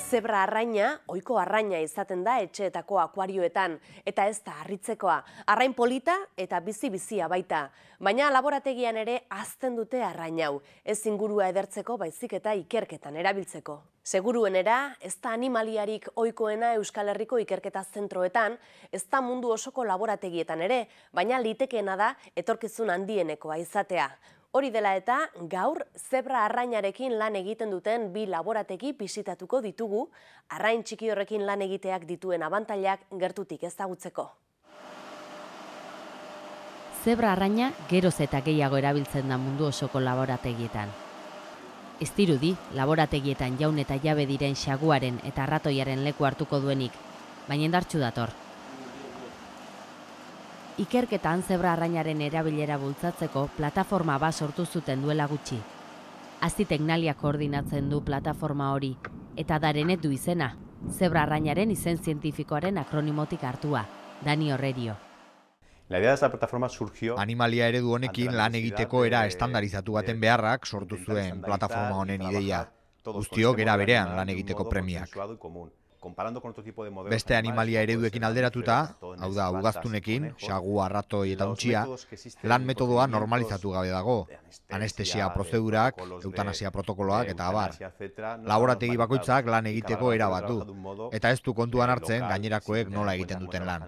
Zebra arraina, ohiko arraina izaten da etxeetako akuarioetan, eta ez da harritzekoa. Arrain polita eta bizi-bizia baita, baina laborategian ere hazten dute arrain hau, ez ingurua edertzeko baizik eta ikerketan erabiltzeko. Seguruenera, ez da animaliarik ohikoena Euskal Herriko ikerketa zentroetan, ez da mundu osoko laborategietan ere, baina litekeena da etorkizun handienekoa izatea. Hori dela eta, gaur, zebra arrainarekin lan egiten duten bi laborategi bisitatuko ditugu, arrain txiki horrekin lan egiteak dituen abantailak gertutik ezagutzeko. Zebra arraina geroz eta gehiago erabiltzen da mundu osoko laborategietan. Ez dirudi, laborategietan jaun eta jabe diren xaguaren eta arratoiaren leku hartuko duenik, baina indartsu dator. Ikerketan zebra arrainaren erabilera bultzatzeko plataforma bat sortu zuten duela gutxi. Azti-Teknalia koordinatzen du plataforma hori, eta Darenet du izena, zebra arrainaren izen zientifikoaren akronimotik hartua, Dani Orrerio. La idea de esta plataforma surgió Animalia eredu honekin lan egiteko era estandarizatu baten beharrak sortu zuen plataforma honen ideia. Guztiok era berean lan egiteko premiak. Beste animalia ereduekin alderatuta, hau da ugaztunekin, xagu, arratoi eta untxia, lan metodoa normalizatu gabe dago. Anestesia prozedurak, eutanasia protokoloak eta abar. Laborategi bakoitzak lan egiteko era bat du, eta ez du kontuan hartzen gainerakoek nola egiten duten lan.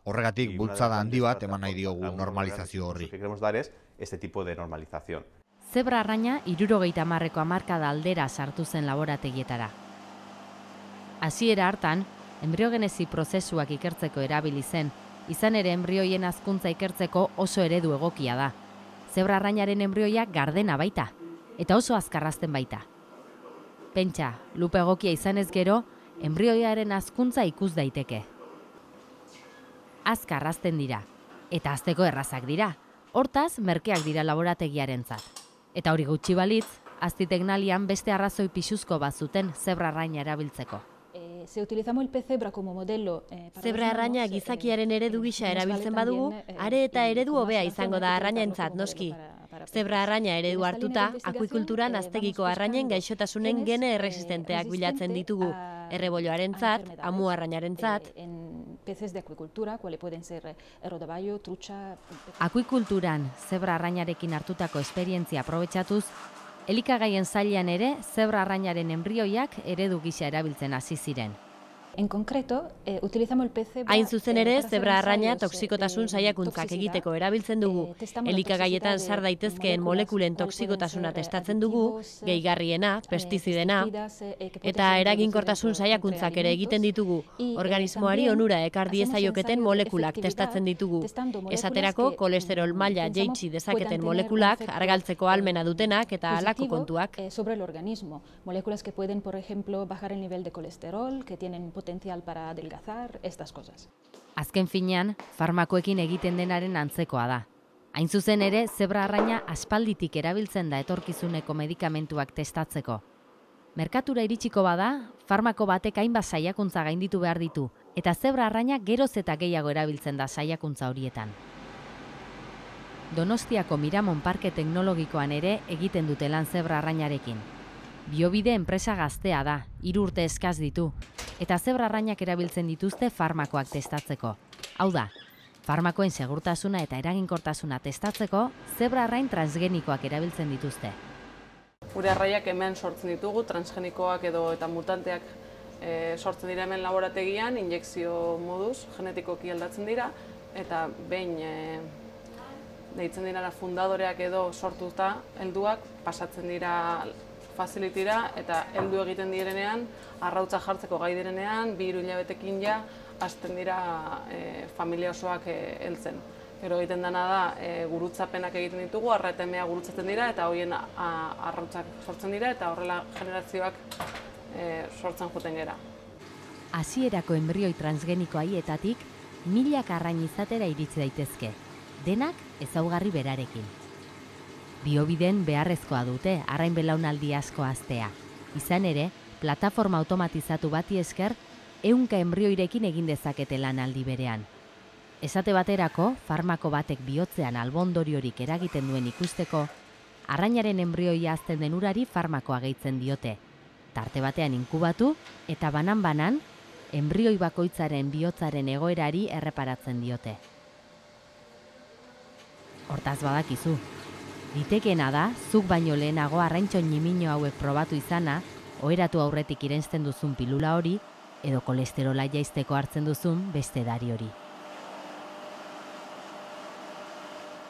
Horregatik bultzada handi bat eman nahi diogu normalizazio horri. Zebra arraina 70ko hamarkada aldera sartu zen laborategietara. Hasiera hartan, enbriogenesi prozesuak ikertzeko erabili zen, izan ere enbrioien hazkuntza ikertzeko oso eredu egokia da. Zebra arrainaren enbrioia gardena baita, eta oso azkar hazten baita. Pentsa, lupe egokia izanez gero, enbrioiaren hazkuntza ikus daiteke. Azkar hazten dira, eta hazteko errazak dira, hortaz merkeak dira laborategiarentzat. Eta hori gutxi balitz, Azti-Teknalian beste arrazoi pisuzko bat zuten zebra arraina erabiltzeko. Zebra arraina gizakiaren eredu gisa erabiltzen badugu, are eta eredu hobea izango da arrainaentzat noski. Zebra arraina eredu hartuta, akuikulturan haztegiko arrainen gaixotasunen gene erresistenteak bilatzen ditugu, errebolloarentzat, amu arrainarentzat. Akuikulturan zebra arrainarekin hartutako esperientzia aprobetxatuz, elikagaien sailean ere zebra arrainaren enbrioiak eredu gisa erabiltzen hasi ziren. Hain zuzen ere, zebra arraina toxikotasun saiakuntzak egiteko erabiltzen dugu. Elikagaietan sar daitezkeen molekulen toxikotasuna testatzen dugu, gehigarriena, pestizidena, eta eraginkortasun saiakuntzak ere egiten ditugu. Organismoari onura ekar diezaioketen molekulak testatzen ditugu. Esaterako, kolesterol maila jaitsi dezaketen molekulak, argaltzeko ahalmena dutenak eta halako kontuak. Moléculas que pueden, por ejemplo, bajar el nivel de colesterol, que tienen potencial para adelgazar, estas cosas. Azken finean, farmakoekin egiten denaren antzekoa da. Hain zuzen ere, zebra arraina aspalditik erabiltzen da etorkizuneko medikamentuak testatzeko. Merkatura iritsiko bada, farmako batek hainbat saiakuntza gainditu behar ditu, eta zebra arraina geroz eta gehiago erabiltzen da saiakuntza horietan. Donostiako Miramon Parke Teknologikoan ere egiten dute lan zebra arrainarekin. Biobide enpresa gaztea da, 3 urte eskaz ditu, eta zebra arrainak erabiltzen dituzte farmakoak testatzeko. Hau da, farmakoen segurtasuna eta eraginkortasuna testatzeko, zebra arrain transgenikoak erabiltzen dituzte. Gure arraiak hemen sortzen ditugu, transgenikoak edo eta mutanteak sortzen dira hemen laborategian, injekzio moduz, genetikoki aldatzen dira, eta behin deitzen dira fundadoreak edo sortuta helduak pasatzen dira facilitira eta heldu egiten direnean, arrautza jartzeko gai direnean, 2-3 hilabetekin ja, hasten dira familia osoak heltzen. Gero egiten dena da, gurutzapenak egiten ditugu, arra eta emea gurutzatzen dira, eta horien arrautzak sortzen dira, eta horrela generazioak sortzen joten gera. Hasierako enbrioi transgeniko haietatik, milaka arrain izatera iritsi daitezke, denak ezaugarri berarekin. Biobiden beharrezkoa dute arrain belaunaldi asko haztea. Izan ere, plataforma automatizatu bati esker, 100 enbrioirekin egin dezakete lan aldi berean. Esate baterako, farmako batek bihotzean albondoriorik eragiten duen ikusteko, arrainaren enbrioia hazten den urari farmakoa gehitzen diote. tarte batean inkubatu eta banan-banan enbrioi bakoitzaren bihotzaren egoerari erreparatzen diote. Hortaz badakizu, litekeena da, zuk baino lehenago arraintxo ñimino hauek probatu izana, oheratu aurretik irensten duzun pilula hori, edo kolesterola jaisteko hartzen duzun beste edari hori.